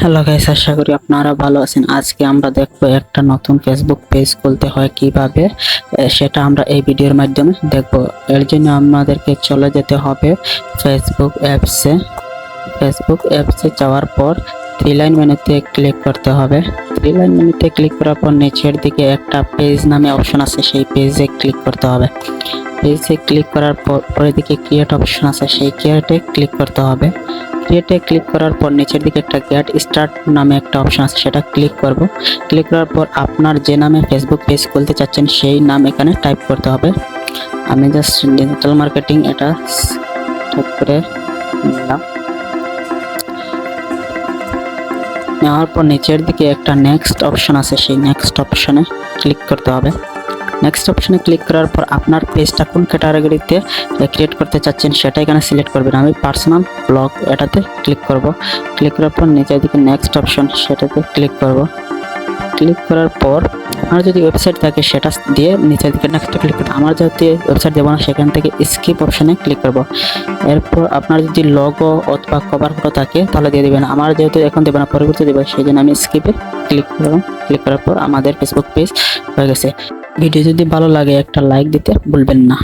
Hello guys, আশা করি আপনারা ভালো আছেন। আজকে আমরা দেখবো একটা নতুন ফেসবুক পেজ খুলতে হয় কিভাবে, সেটা আমরা এই ভিডিওর মাধ্যমে দেখব। এর জন্য আমাদেরকে চলে যেতে হবে ফেসবুক অ্যাপসে যাওয়ার পর থ্রি লাইন মেনুতে ক্লিক করতে হবে। থ্রি লাইন মেনুতে ক্লিক করার পর নিচের দিকে একটা পেজ নামে অপশন আছে, সেই পেজে ক্লিক করতে হবে। পেজে ক্লিক করার পর পরের দিকে ক্রিয়েট অপশন আছে, সেই ক্রিয়েটে ক্লিক করতে হবে। ক্রিয়েটে ক্লিক করার পর নিচের দিকে একটা গেট স্টার্ট নামে একটা অপশন আছে, সেটা ক্লিক করব। ক্লিক করার পর আপনার যে নামে ফেসবুক পেজ খুলতে চাচ্ছেন সেই নাম এখানে টাইপ করতে হবে। আমি জাস্ট ডিজিটাল মার্কেটিং এটা টাইপ করে নিলাম। নেওয়ার পর নিচের দিকে একটা নেক্সট অপশন আছে, সেই নেক্সট অপশনে ক্লিক করতে হবে। নেক্সট অপশনে ক্লিক করার পর আপনার পেজটা কোন ক্যাটাগরিতে ক্রিয়েট করতে চাচ্ছেন সেটা এখানে সিলেক্ট করবেন। আমি পার্সোনাল ব্লগ এটাতে ক্লিক করব। ক্লিক করার পর নিচের দিকে নেক্সট অপশন, সেটাতে ক্লিক করব। ক্লিক করার পর আমার যদি ওয়েবসাইট থাকে সেটা দিয়ে নিচের দিকে নেক্সট ক্লিক করব। আমার যেহেতু ওয়েবসাইট দেবো না, সেখান থেকে স্কিপ অপশনে ক্লিক করব। এরপর আপনার যদি লোগো অথবা কভার ফটো থাকে তাহলে দিয়ে দেবেন। আমার যেহেতু এখন দেবেন না, পরবর্তী দেবো, সেই জন্য আমি স্কিপে ক্লিক করলাম। ক্লিক করার পর আমাদের ফেসবুক পেজ হয়ে গেছে। ভিডিও যদি ভালো লাগে একটা লাইক দিতে ভুলবেন না।